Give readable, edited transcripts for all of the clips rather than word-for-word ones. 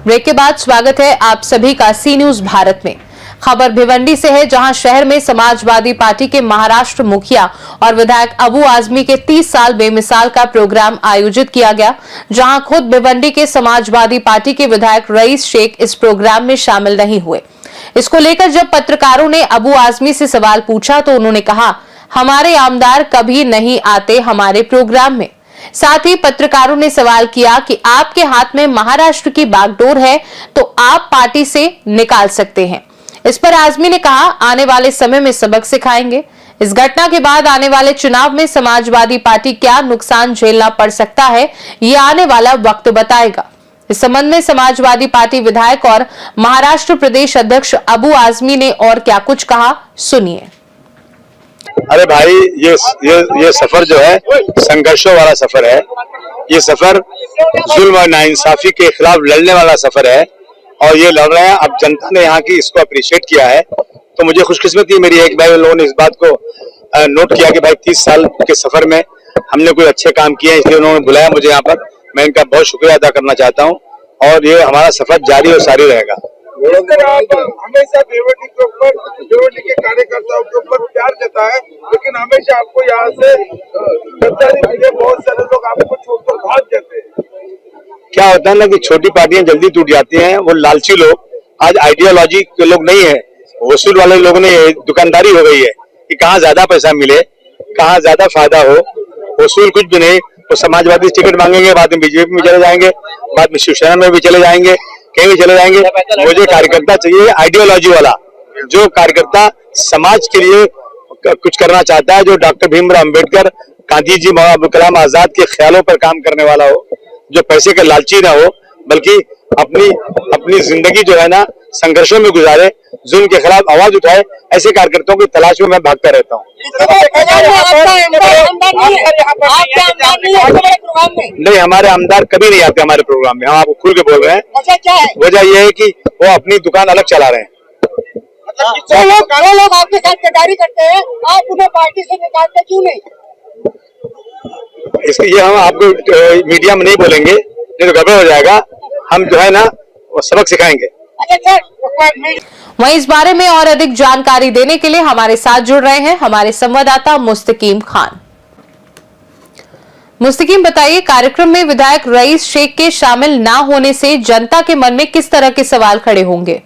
Break के बाद स्वागत है आप सभी का सी न्यूज भारत में। खबर भिवंडी से है, जहां शहर में समाजवादी पार्टी के महाराष्ट्र मुखिया और विधायक अबू आजमी के 30 साल बेमिसाल का प्रोग्राम आयोजित किया गया, जहां खुद भिवंडी के समाजवादी पार्टी के विधायक रईस शेख इस प्रोग्राम में शामिल नहीं हुए। इसको लेकर जब पत्रकारों ने अबू आजमी से सवाल पूछा तो उन्होंने कहा, हमारे आमदार कभी नहीं आते हमारे प्रोग्राम में। साथ ही पत्रकारों ने सवाल किया कि आपके हाथ में महाराष्ट्र की बागडोर है तो आप पार्टी से निकाल सकते हैं। इस पर आजमी ने कहा, आने वाले समय में सबक सिखाएंगे। इस घटना के बाद आने वाले चुनाव में समाजवादी पार्टी क्या नुकसान झेलना पड़ सकता है, ये आने वाला वक्त बताएगा। इस संबंध में समाजवादी पार्टी विधायक और महाराष्ट्र प्रदेश अध्यक्ष अबू आजमी ने और क्या कुछ कहा, सुनिए। अरे भाई, ये सफर जो है संघर्षों वाला सफर है। ये सफर जुल्म और नाइंसाफी के खिलाफ लड़ने वाला सफर है और ये लड़ रहे हैं। अब जनता ने यहाँ की इसको अप्रिशिएट किया है तो मुझे खुशकिस्मती मेरी है कि भाई लोगों ने इस बात को नोट किया कि भाई 30 साल के सफर में हमने कोई अच्छे काम किए हैं, इसलिए उन्होंने बुलाया मुझे यहाँ पर। मैं इनका बहुत शुक्रिया अदा करना चाहता हूँ और ये हमारा सफर जारी और सारी रहेगा। हमेशा भिवंडी के ऊपर, भिवंडी के कार्यकर्ताओं के ऊपर प्यार देता है, लेकिन हमेशा आपको यहाँ से गद्दारी मिले, बहुत सारे लोग आपको छोड़कर भाग जाते हैं। क्या होता है ना कि छोटी पार्टियां जल्दी टूट जाती हैं। वो लालची लोग आज आइडियोलॉजी के लोग नहीं है, वसूल वाले लोग नहीं है। दुकानदारी हो गई है कि कहाँ ज्यादा पैसा मिले, कहाँ ज्यादा फायदा हो। वसूल कुछ भी नहीं। तो समाजवादी टिकट मांगेंगे, बाद में बीजेपी में चले जाएंगे, बाद में शिवसेना में भी चले जाएंगे, कहीं भी चले जाएंगे। मुझे कार्यकर्ता चाहिए आइडियोलॉजी वाला, जो कार्यकर्ता समाज के लिए कुछ करना चाहता है, जो डॉक्टर भीमराव अंबेडकर, गांधी जी, मौलाना अब्दुल कलाम आजाद के ख्यालों पर काम करने वाला हो, जो पैसे का लालची ना हो, बल्कि अपनी जिंदगी जो है ना संघर्षों में गुजारे, जुल्म के खिलाफ आवाज उठाए। ऐसे कार्यकर्ताओं की तलाश में मैं भागता रहता हूँ। नहीं, हमारे आमदार कभी नहीं आते हमारे प्रोग्राम में। हम आपको खुल के बोल रहे हैं। वजह यह है कि वो अपनी दुकान अलग चला रहे हैं। जो लोग आपके साथ गद्दारी करते हैं, आप उन्हें पार्टी से निकालते क्यों नहीं? इसलिए हम आपको मीडिया में नहीं बोलेंगे, नहीं तो गड़बड़ हो जाएगा। हम जो है ना वो सबक सिखाएंगे। वहीं इस बारे में और अधिक जानकारी देने के लिए हमारे साथ जुड़ रहे हैं हमारे संवाददाता मुस्तकीम खान। मुस्तकीम, बताइए, कार्यक्रम में विधायक रईस शेख के शामिल ना होने से जनता के मन में किस तरह के सवाल खड़े होंगे?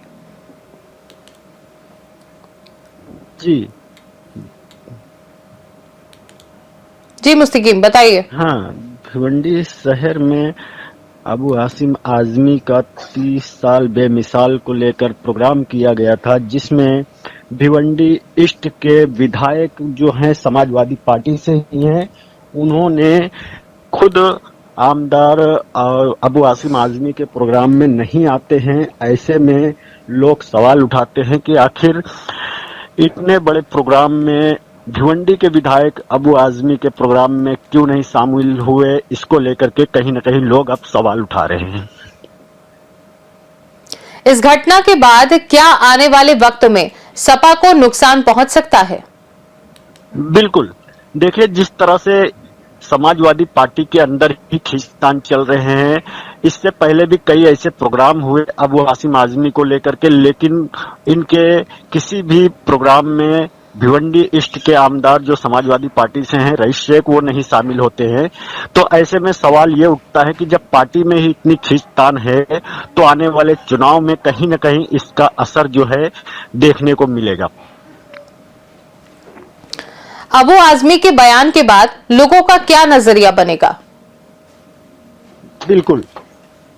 जी मुस्तकीम, बताइए। हाँ, भिवंडी शहर में अबू आसिम आजमी का 30 साल बेमिसाल को लेकर प्रोग्राम किया गया था, जिसमें भिवंडी ईस्ट के विधायक जो हैं समाजवादी पार्टी से ही हैं, उन्होंने खुद आमदार अबू आसिम आजमी के प्रोग्राम में नहीं आते हैं। ऐसे में लोग सवाल उठाते हैं कि आखिर इतने बड़े प्रोग्राम में भिवंडी के विधायक अबू आजमी के प्रोग्राम में क्यों नहीं शामिल हुए। इसको लेकर के कहीं न कहीं लोग अब सवाल उठा रहे हैं। इस घटना के बाद क्या आने वाले वक्त में सपा को नुकसान पहुंच सकता है? बिल्कुल, देखिए, जिस तरह से समाजवादी पार्टी के अंदर ही खींचतान चल रहे हैं, इससे पहले भी कई ऐसे प्रोग्राम हुए अबू आसिम आजमी को लेकर के, लेकिन इनके किसी भी प्रोग्राम में भिवंडी ईस्ट के आमदार जो समाजवादी पार्टी से हैं, रईस शेख, वो नहीं शामिल होते हैं। तो ऐसे में सवाल ये उठता है कि जब पार्टी में ही इतनी खींचतान है तो आने वाले चुनाव में कहीं न कहीं इसका असर जो है देखने को मिलेगा। अबू आजमी के बयान के बाद लोगों का क्या नजरिया बनेगा? बिल्कुल,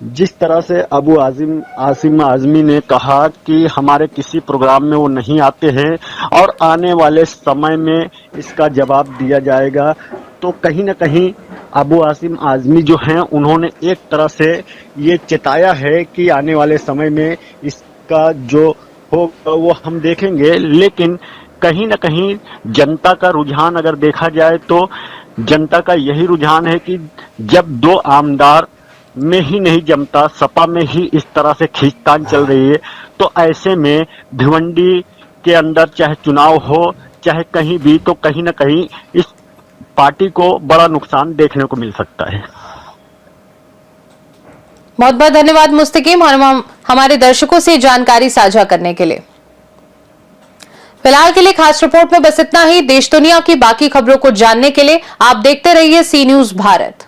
जिस तरह से अबू आसिम आजमी ने कहा कि हमारे किसी प्रोग्राम में वो नहीं आते हैं और आने वाले समय में इसका जवाब दिया जाएगा, तो कहीं न कहीं अबू आसिम आजमी जो हैं, उन्होंने एक तरह से ये चेताया है कि आने वाले समय में इसका जो हो वो हम देखेंगे। लेकिन कहीं न कहीं जनता का रुझान अगर देखा जाए तो जनता का यही रुझान है कि जब दो आमदार में ही नहीं जमता, सपा में ही इस तरह से खींचतान चल रही है, तो ऐसे में भिवंडी के अंदर चाहे चुनाव हो चाहे कहीं भी, तो कहीं न कहीं इस पार्टी को बड़ा नुकसान देखने को मिल सकता है। बहुत बहुत धन्यवाद मुस्तकीम और हमारे दर्शकों से जानकारी साझा करने के लिए। फिलहाल के लिए खास रिपोर्ट में बस इतना ही। देश दुनिया की बाकी खबरों को जानने के लिए आप देखते रहिए सी न्यूज़ भारत।